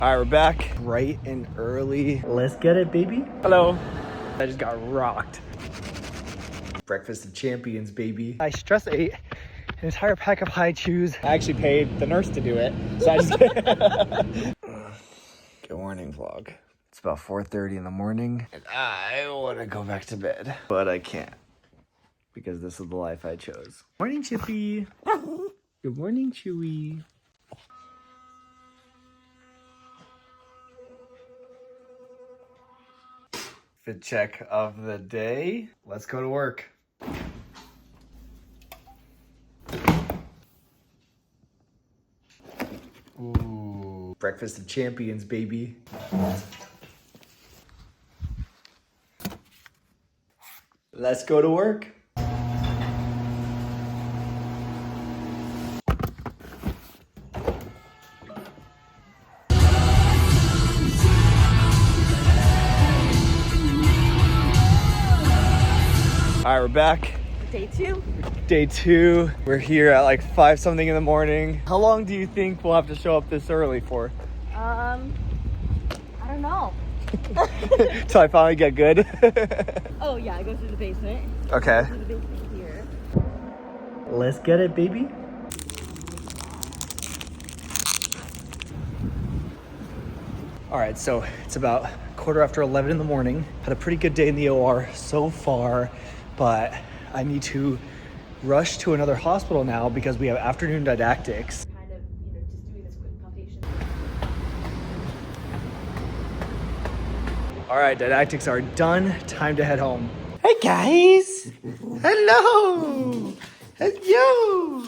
All right, we're back bright and early. Let's get it, baby. Hello. I just got rocked. Breakfast of champions, baby. I stress ate an entire pack of high chews. I actually paid the nurse to do it, so I just... Good morning, vlog. It's about 4:30 in the morning, and I want to go back to bed, but I can't because this is the life I chose. Morning, Chippy. Good morning, Chewy. Fit check of the day. Let's go to work. Ooh, breakfast of champions, baby. Let's go to work. All right, we're back. Day two. Day two. We're here at like 5 something in the morning. How long do you think we'll have to show up this early for? I don't know. Till I finally get good. Oh yeah, I go through the basement. Okay. Through the basement here. Let's get it, baby. All right, so it's about 11:15 in the morning. Had a pretty good day in the OR so far, but I need to rush to another hospital now because we have afternoon didactics. Kind of, just doing this quick palpation. All right, didactics are done. Time to head home. Hey guys. Hello. Hello.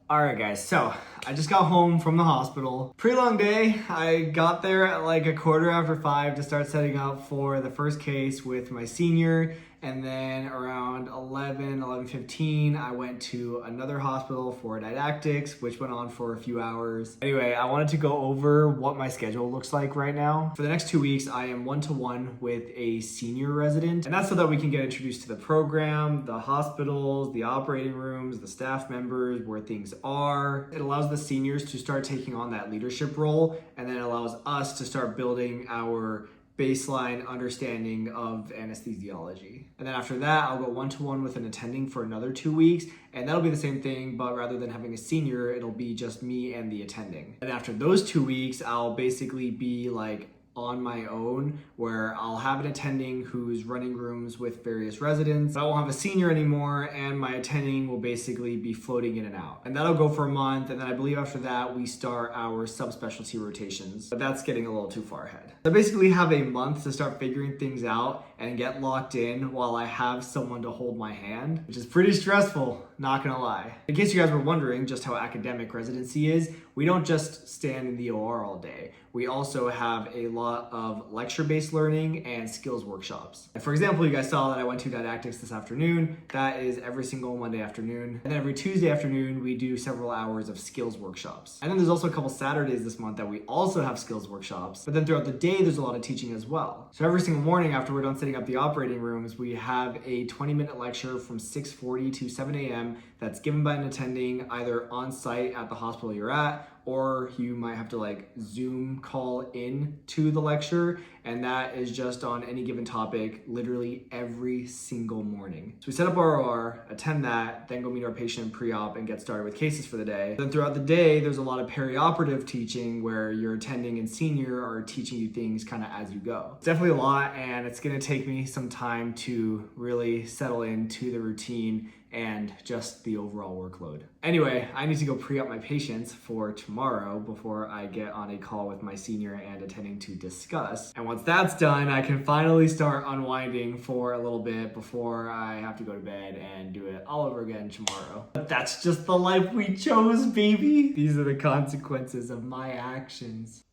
All right, guys, so I just got home from the hospital. Pretty long day. I got there at like 5:15 to start setting up for the first case with my senior. And then around 11:15, I went to another hospital for didactics, which went on for a few hours. Anyway, I wanted to go over what my schedule looks like right now. For the next 2 weeks, I am one-to-one with a senior resident. And that's so that we can get introduced to the program, the hospitals, the operating rooms, the staff members, where things are. It allows the seniors to start taking on that leadership role, and then it allows us to start building our baseline understanding of anesthesiology. And then after that, I'll go one-to-one with an attending for another 2 weeks, and that'll be the same thing, but rather than having a senior, it'll be just me and the attending. And after those 2 weeks, I'll basically be like on my own, where I'll have an attending who's running rooms with various residents. I won't have a senior anymore, and my attending will basically be floating in and out. And that'll go for a month, and then I believe after that, we start our subspecialty rotations. But that's getting a little too far ahead. I basically have a month to start figuring things out and get locked in while I have someone to hold my hand, which is pretty stressful, not gonna lie. In case you guys were wondering just how academic residency is, we don't just stand in the OR all day. We also have a lot of lecture-based learning and skills workshops. For example, you guys saw that I went to didactics this afternoon. That is every single Monday afternoon. And then every Tuesday afternoon, we do several hours of skills workshops. And then there's also a couple Saturdays this month that we also have skills workshops. But then throughout the day, there's a lot of teaching as well. So every single morning after we're done setting up the operating rooms, we have a 20-minute lecture from 6:40 to 7 a.m. that's given by an attending either on site at the hospital you're at, or you might have to like Zoom call in to the lecture, and that is just on any given topic literally every single morning. So we set up our OR, attend that, then go meet our patient in pre-op and get started with cases for the day. Then throughout the day, there's a lot of perioperative teaching where your attending and senior are teaching you things kind of as you go. It's definitely a lot, and it's gonna take me some time to really settle into the routine and just the overall workload. Anyway, I need to go pre-op my patients for tomorrow before I get on a call with my senior and attending to discuss. And once that's done, I can finally start unwinding for a little bit before I have to go to bed and do it all over again tomorrow. But that's just the life we chose, baby. These are the consequences of my actions.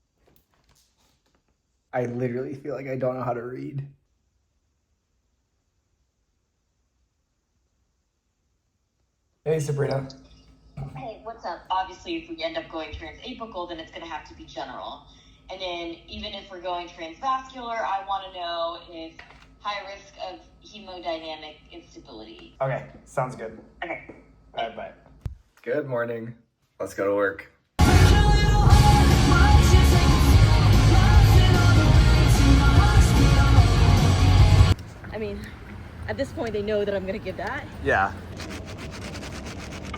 I literally feel like I don't know how to read. Hey, Sabrina. Hey, what's up? Obviously, if we end up going transapical, then it's going to have to be general. And then even if we're going transvascular, I want to know if high risk of hemodynamic instability. Okay, sounds good. Okay. All right, bye. Good morning. Let's go to work. Push a little harder, why don't you take this point, they know that I'm gonna give that. Yeah.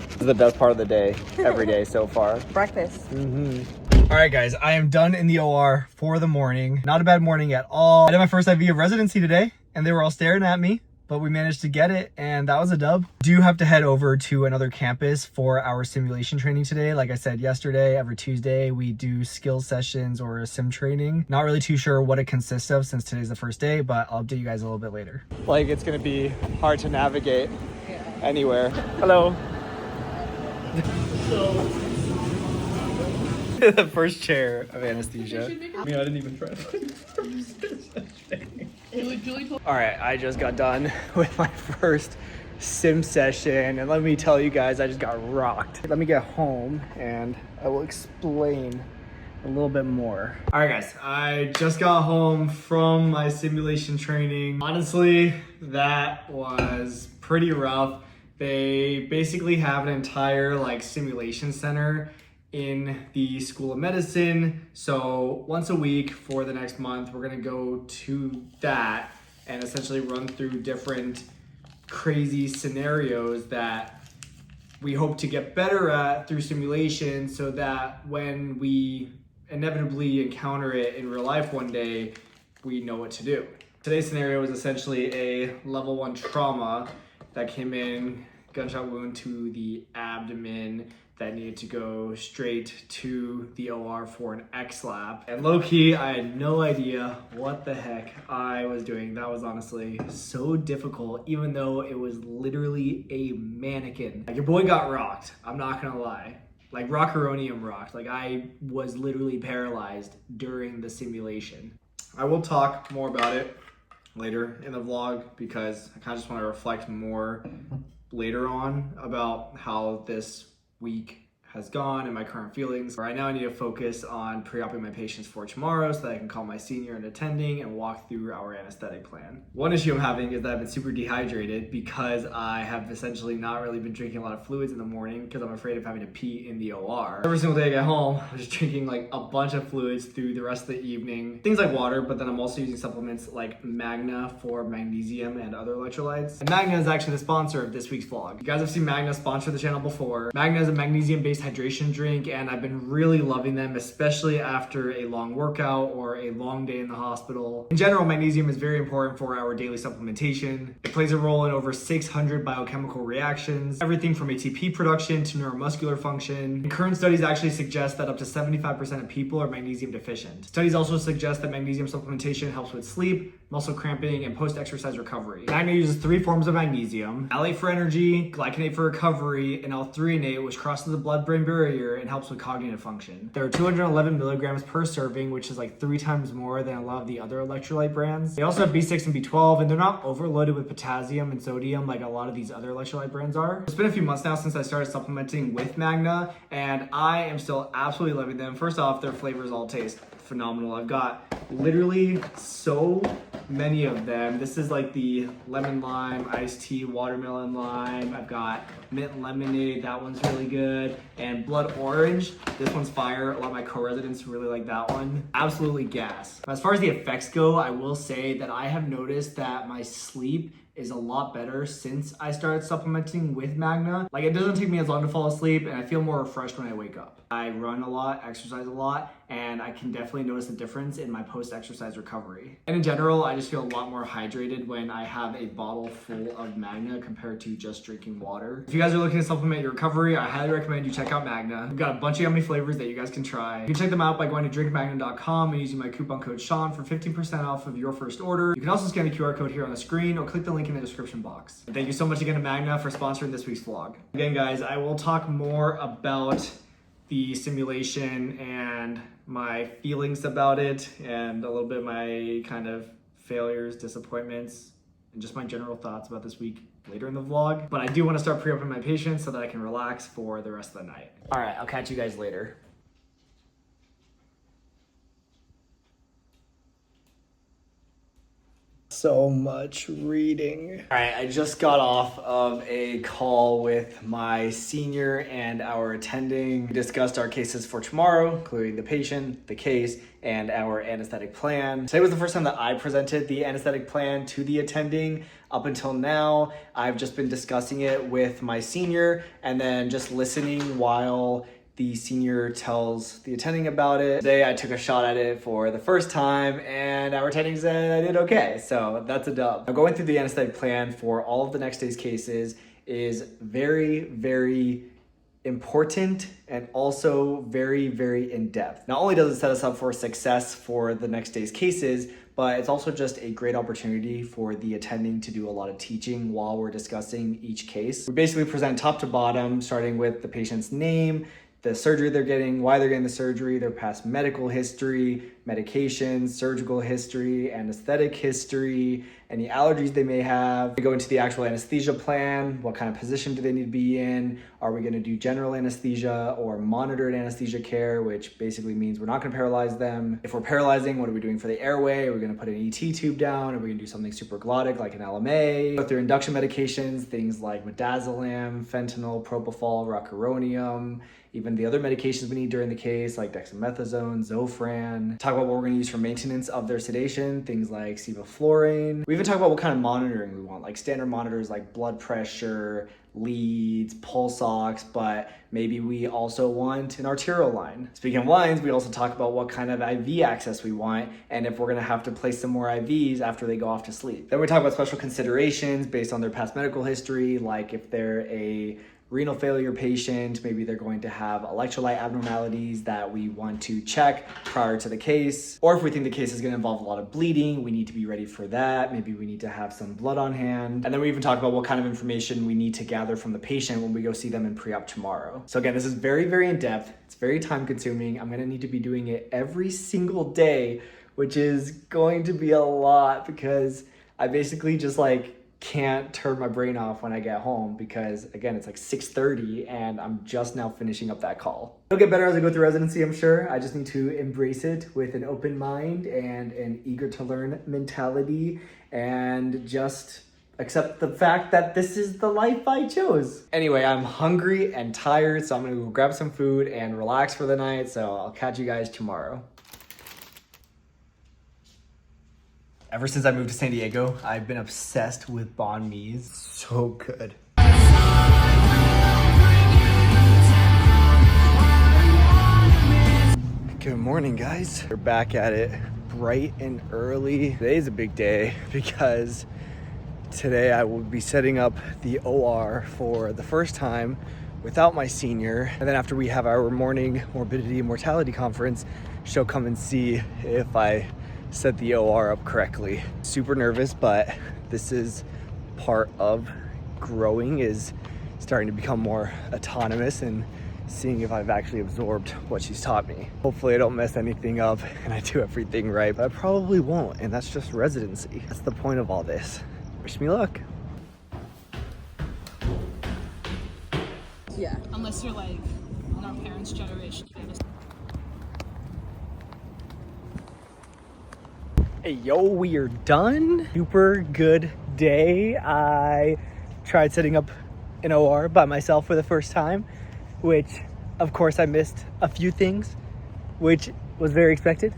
This is the best part of the day, every day so far. Breakfast. All right, guys, I am done in the OR for the morning. Not a bad morning at all. I did my first IV of residency today, and they were all staring at me, but we managed to get it, and that was a dub. Do have to head over to another campus for our simulation training today. Like I said yesterday, every Tuesday, we do skills sessions or a sim training. Not really too sure what it consists of since today's the first day, but I'll update you guys a little bit later. Like, it's gonna be hard to navigate anywhere. Hello. The first chair of anesthesia. I mean, I didn't even try to. All right, I just got done with my first sim session, and let me tell you guys, I just got rocked. Let me get home and I will explain a little bit more. All right, guys, I just got home from my simulation training. Honestly, that was pretty rough. They basically have an entire like simulation center in the School of Medicine. So once a week for the next month, we're gonna go to that and essentially run through different crazy scenarios that we hope to get better at through simulation, so that when we inevitably encounter it in real life one day, we know what to do. Today's scenario was essentially a level 1 trauma that came in, gunshot wound to the abdomen, that needed to go straight to the OR for an X-lap. And low-key, I had no idea what the heck I was doing. That was honestly so difficult, even though it was literally a mannequin. Like, your boy got rocked, I'm not gonna lie. Like, rockeronium rocked. Like, I was literally paralyzed during the simulation. I will talk more about it later in the vlog, because I kind of just want to reflect more later on about how this week has gone and my current feelings. Right now I need to focus on pre-oping my patients for tomorrow so that I can call my senior and attending and walk through our anesthetic plan. One issue I'm having is that I've been super dehydrated because I have essentially not really been drinking a lot of fluids in the morning because I'm afraid of having to pee in the OR. Every single day I get home, I'm just drinking like a bunch of fluids through the rest of the evening. Things like water, but then I'm also using supplements like Magna for magnesium and other electrolytes. And Magna is actually the sponsor of this week's vlog. You guys have seen Magna sponsor the channel before. Magna is a magnesium-based hydration drink, and I've been really loving them, especially after a long workout or a long day in the hospital. In general, magnesium is very important for our daily supplementation. It plays a role in over 600 biochemical reactions, everything from ATP production to neuromuscular function. And current studies actually suggest that up to 75% of people are magnesium deficient. Studies also suggest that magnesium supplementation helps with sleep, muscle cramping, and post-exercise recovery. Magna uses 3 forms of magnesium: malate for energy, glycinate for recovery, and L-threonate, which crosses the blood-brain barrier and helps with cognitive function. There are 211 milligrams per serving, which is like 3 times more than a lot of the other electrolyte brands. They also have B6 and B12, and they're not overloaded with potassium and sodium like a lot of these other electrolyte brands are. It's been a few months now since I started supplementing with Magna, and I am still absolutely loving them. First off, their flavors all taste phenomenal. I've got literally so many of them. This is like the lemon lime, iced tea, watermelon lime. I've got mint lemonade, that one's really good. And blood orange, this one's fire. A lot of my co-residents really like that one. Absolutely gas. As far as the effects go, I will say that I have noticed that my sleep is a lot better since I started supplementing with Magna. Like, it doesn't take me as long to fall asleep, and I feel more refreshed when I wake up. I run a lot, exercise a lot, and I can definitely notice a difference in my post-exercise recovery. And in general, I just feel a lot more hydrated when I have a bottle full of Magna compared to just drinking water. If you guys are looking to supplement your recovery, I highly recommend you check out Magna. We've got a bunch of yummy flavors that you guys can try. You can check them out by going to drinkmagna.com and using my coupon code Sean for 15% off of your first order. You can also scan the QR code here on the screen or click the link in the description box. And thank you so much again to Magna for sponsoring this week's vlog. Again, guys, I will talk more about the simulation and my feelings about it, and a little bit of my kind of failures, disappointments, and just my general thoughts about this week later in the vlog. But I do want to start pre-oping my patients so that I can relax for the rest of the night. All right, I'll catch you guys later. so much reading. All right, I just got off of a call with my senior and our attending. We discussed our cases for tomorrow, including the patient, the case, and our anesthetic plan. Today was the first time that I presented the anesthetic plan to the attending. Up until now, I've just been discussing it with my senior and then just listening while the senior tells the attending about it. Today I took a shot at it for the first time and our attending said I did okay, so that's a dub. Now, going through the anesthetic plan for all of the next day's cases is very, very important and also very, very in-depth. Not only does it set us up for success for the next day's cases, but it's also just a great opportunity for the attending to do a lot of teaching while we're discussing each case. We basically present top to bottom, starting with the patient's name, the surgery they're getting, why they're getting the surgery, their past medical history, medications, surgical history, anesthetic history, any allergies they may have. We go into the actual anesthesia plan. What kind of position do they need to be in? Are we gonna do general anesthesia or monitored anesthesia care, which basically means we're not gonna paralyze them. If we're paralyzing, what are we doing for the airway? Are we gonna put an ET tube down? Are we gonna do something supraglottic like an LMA? Go through induction medications, things like midazolam, fentanyl, propofol, rocuronium, even the other medications we need during the case, like dexamethasone, Zofran. Talk about what we're gonna use for maintenance of their sedation, things like sevoflurane. We even talk about what kind of monitoring we want, like standard monitors like blood pressure, leads, pulse ox, but maybe we also want an arterial line. Speaking of lines, we also talk about what kind of IV access we want and if we're gonna have to place some more IVs after they go off to sleep. Then we talk about special considerations based on their past medical history, like if they're a renal failure patient, maybe they're going to have electrolyte abnormalities that we want to check prior to the case. Or if we think the case is gonna involve a lot of bleeding, we need to be ready for that. Maybe we need to have some blood on hand. And then we even talk about what kind of information we need to gather from the patient when we go see them in pre-op tomorrow. So again, this is very, very in-depth. It's very time consuming. I'm gonna need to be doing it every single day, which is going to be a lot because I basically just can't turn my brain off when I get home because again, it's like 6:30 and I'm just now finishing up that call. It'll get better as I go through residency, I'm sure. I just need to embrace it with an open mind and an eager to learn mentality and just accept the fact that this is the life I chose. Anyway, I'm hungry and tired, so I'm gonna go grab some food and relax for the night. So I'll catch you guys tomorrow. Ever since I moved to San Diego, I've been obsessed with banh mi's. So good. Good morning, guys. We're back at it bright and early. Today's a big day because today I will be setting up the OR for the first time without my senior. And then after we have our morning morbidity and mortality conference, she'll come and see if I set the OR up correctly. Super nervous, but this is part of growing, is starting to become more autonomous and seeing if I've actually absorbed what she's taught me. Hopefully I don't mess anything up and I do everything right, but I probably won't, and that's just residency. That's the point of all this. Wish me luck. Yeah. Unless you're like in our parents' generation. Hey, yo, we are done. Super good day. I tried setting up an OR by myself for the first time, which of course I missed a few things, which was very expected,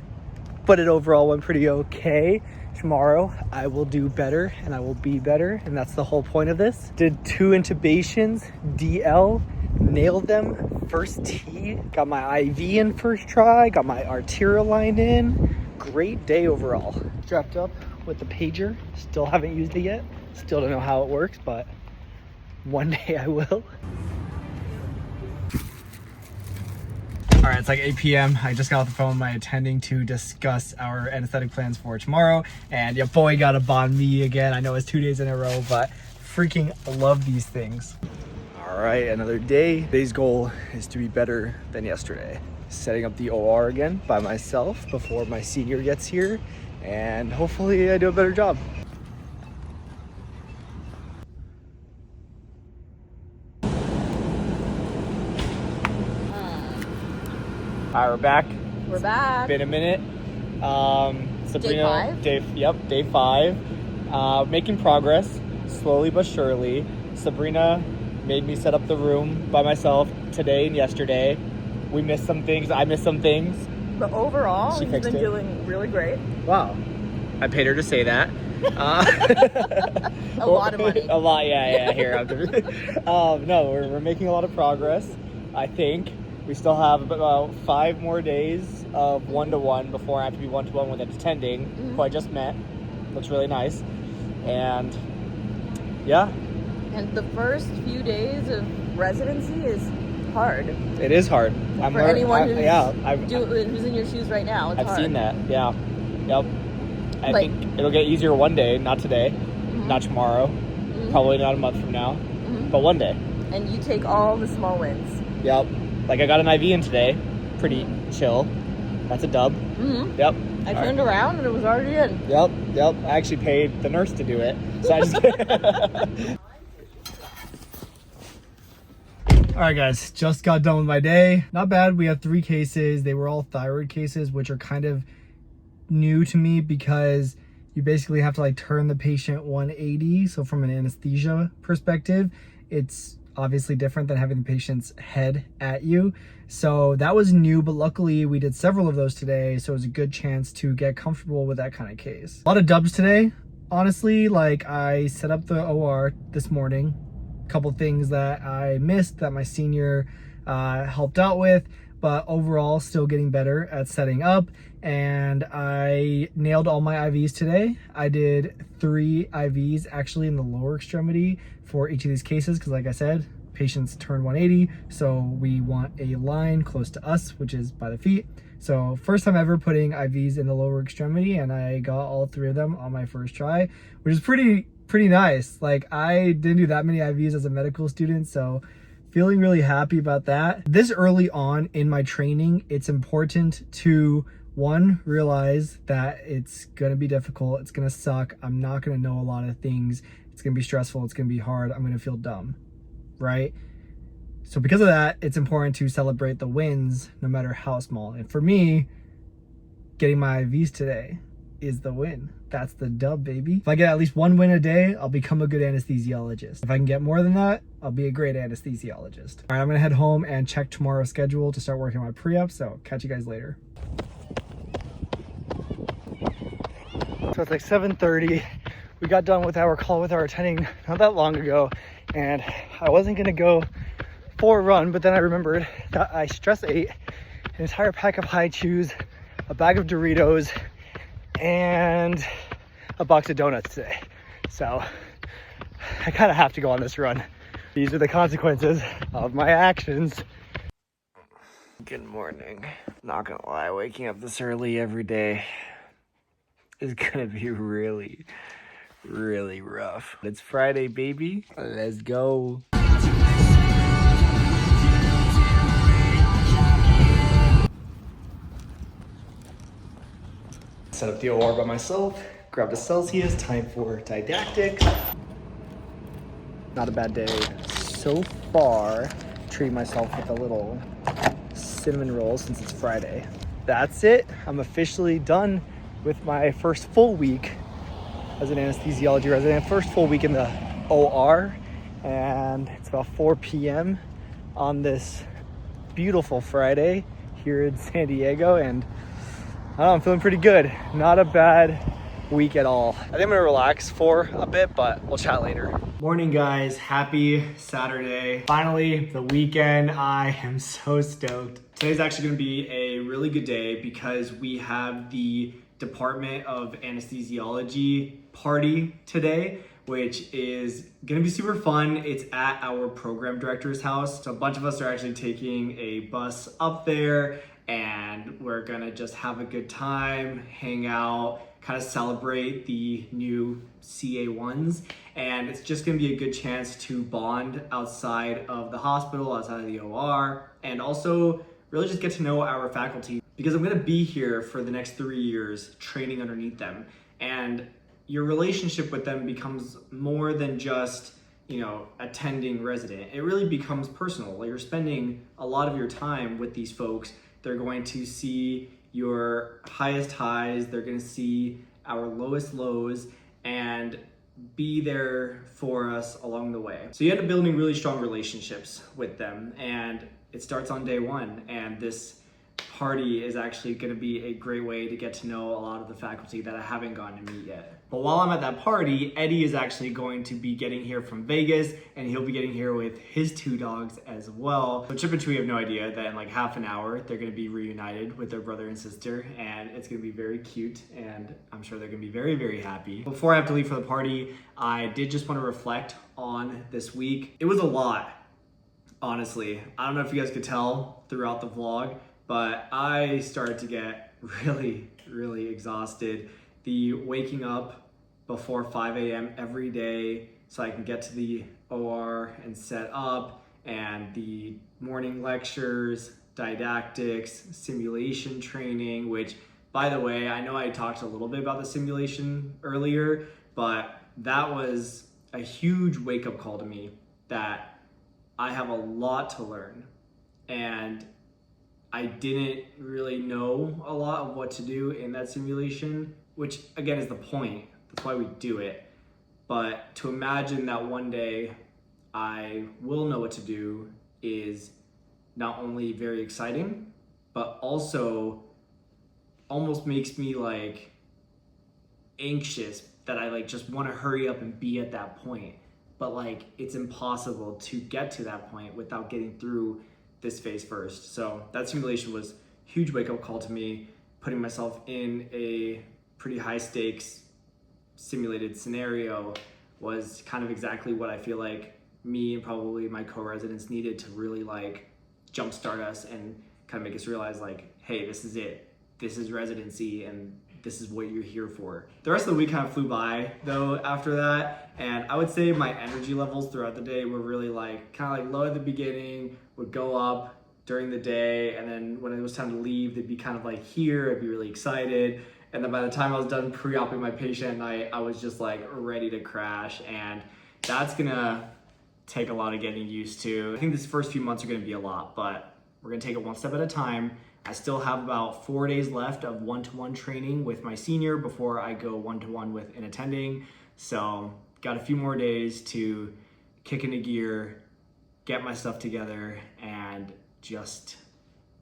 but it overall went pretty okay. Tomorrow I will do better and I will be better, and that's the whole point of this. Did 2 intubations, DL, nailed them, first T, got my IV in first try, got my arterial line in. Great day overall. Strapped up with the pager, still haven't used it yet, still don't know how it works, but one day I will. All right, it's like 8 p.m. I just got off the phone with my attending to discuss our anesthetic plans for tomorrow, and your boy got a banh mi again. I know it's 2 days in a row, but freaking love these things. All right, another day. Today's goal is to be better than yesterday. Setting up the OR again by myself before my senior gets here, and hopefully I do a better job. All right, we're back. We're back. Been a minute. Sabrina, Day 5? Day 5. Making progress, slowly but surely. Sabrina made me set up the room by myself today and yesterday. We missed some things. I missed some things. But overall, She he's fixed been it. doing really great. Wow. I paid her to say that. A lot of money. A lot, yeah. Here, no, we're making a lot of progress. I think we still have about 5 more days of one-to-one before I have to be one-to-one with an attending who I just met. Looks really nice, and yeah. And the first few days of residency is hard. It is hard. For anyone who's in your shoes right now, it's hard. I've seen that. Yeah. Yep. I think it'll get easier one day, not today, not tomorrow, probably not a month from now, but one day. And you take all the small wins. Yep. Like I got an IV in today. Pretty chill. That's a dub. Yep. I turned around and it was already in. Yep. I actually paid the nurse to do it. So I just All right, guys, just got done with my day. Not bad. We have 3 cases. They were all thyroid cases, which are kind of new to me because you basically have to like turn the patient 180. So from an anesthesia perspective, it's obviously different than having the patient's head at you. So that was new, but luckily we did several of those today. So it was a good chance to get comfortable with that kind of case. A lot of dubs today. Honestly, like I set up the OR this morning. Couple things that I missed that my senior helped out with, but overall still getting better at setting up. And I nailed all my IVs today. I did 3 IVs actually in the lower extremity for each of these cases because like I said, patients turn 180, so we want a line close to us, which is by the feet. So first time ever putting IVs in the lower extremity, and I got all 3 of them on my first try, which is pretty nice. Like I didn't do that many IVs as a medical student, so feeling really happy about that. This early on in my training, it's important to realize that it's gonna be difficult, it's gonna suck, I'm not gonna know a lot of things, it's gonna be stressful, it's gonna be hard, I'm gonna feel dumb, right? So because of that, it's important to celebrate the wins no matter how small. And for me, getting my IVs today is the win. That's the dub, baby. If I get at least 1 win a day, I'll become a good anesthesiologist. If I can get more than that, I'll be a great anesthesiologist. All right, I'm gonna head home and check tomorrow's schedule to start working on my pre-op, so catch you guys later. So it's like 7:30. We got done with our call with our attending not that long ago, and I wasn't gonna go for a run, but then I remembered that I stress ate an entire pack of High Chews, a bag of Doritos, and a box of donuts today. So I kind of have to go on this run. These are the consequences of my actions. Good morning. Not gonna lie, waking up this early every day is gonna be really rough. It's Friday, baby. Let's go. Set up the OR by myself, grabbed a Celsius, time for didactic. Not a bad day so far. Treating myself with a little cinnamon roll since it's Friday. That's it. I'm officially done with my first full week as an anesthesiology resident, first full week in the OR, and it's about 4 p.m. on this beautiful Friday here in San Diego, and I don't know, I'm feeling pretty good. Not a bad week at all. I think I'm gonna relax for a bit, but we'll chat later. Morning, guys. Happy Saturday. Finally, the weekend. I am so stoked. Today's actually gonna be a really good day because we have the Department of Anesthesiology party today, which is gonna be super fun. It's at our program director's house. So a bunch of us are actually taking a bus up there, and we're gonna just have a good time, hang out, kind of celebrate the new CA1s. And it's just gonna be a good chance to bond outside of the hospital, outside of the OR, and also really just get to know our faculty, because I'm gonna be here for the next 3 years training underneath them. And your relationship with them becomes more than just, attending resident. It really becomes personal. Like, you're spending a lot of your time with these folks. They're going to see your highest highs, they're gonna see our lowest lows, and be there for us along the way. So you end up building really strong relationships with them, and it starts on day one. And this party is actually going to be a great way to get to know a lot of the faculty that I haven't gotten to meet yet. But while I'm at that party, Eddie is actually going to be getting here from Vegas, and he'll be getting here with his 2 dogs as well. So Chip and Chewie have no idea that in like half an hour, they're going to be reunited with their brother and sister, and it's going to be very cute, and I'm sure they're going to be very, very happy. Before I have to leave for the party, I did just want to reflect on this week. It was a lot, honestly. I don't know if you guys could tell throughout the vlog, but I started to get really, really exhausted. The waking up before 5 a.m. every day so I can get to the OR and set up, and the morning lectures, didactics, simulation training, which, by the way, I know I talked a little bit about the simulation earlier, but that was a huge wake-up call to me that I have a lot to learn, and I didn't really know a lot of what to do in that simulation, which again is the point. That's why we do it. But to imagine that one day I will know what to do is not only very exciting, but also almost makes me like anxious that I like just want to hurry up and be at that point. But like it's impossible to get to that point without getting through this phase first. So that simulation was a huge wake-up call to me, putting myself in a pretty high stakes simulated scenario was kind of exactly what I feel like me and probably my co-residents needed to really like jumpstart us and kind of make us realize like, hey, this is it. This is residency and this is what you're here for. The rest of the week kind of flew by though after that, and I would say my energy levels throughout the day were really like kind of like low at the beginning, would go up during the day, and then when it was time to leave, they'd be kind of like here, I'd be really excited. And then by the time I was done pre-oping my patient, I was just like ready to crash, and that's gonna take a lot of getting used to. I think these first few months are gonna be a lot, but we're gonna take it one step at a time. I still have about 4 days left of one-to-one training with my senior before I go one-to-one with an attending. So got a few more days to kick into gear, get my stuff together, and just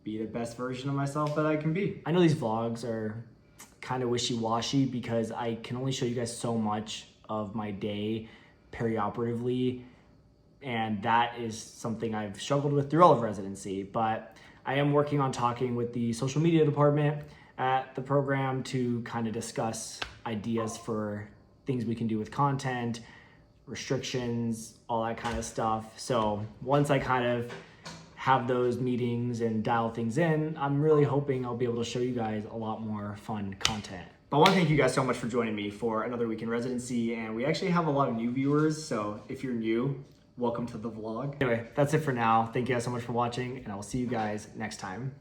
be the best version of myself that I can be. I know these vlogs are kind of wishy-washy because I can only show you guys so much of my day perioperatively, and that is something I've struggled with through all of residency. But I am working on talking with the social media department at the program to kind of discuss ideas for things we can do with content, restrictions, all that kind of stuff. So once I kind of have those meetings and dial things in, I'm really hoping I'll be able to show you guys a lot more fun content. But I want to thank you guys so much for joining me for another week in residency, and we actually have a lot of new viewers, so if you're new, welcome to the vlog. Anyway, that's it for now. Thank you guys so much for watching, and I will see you guys next time.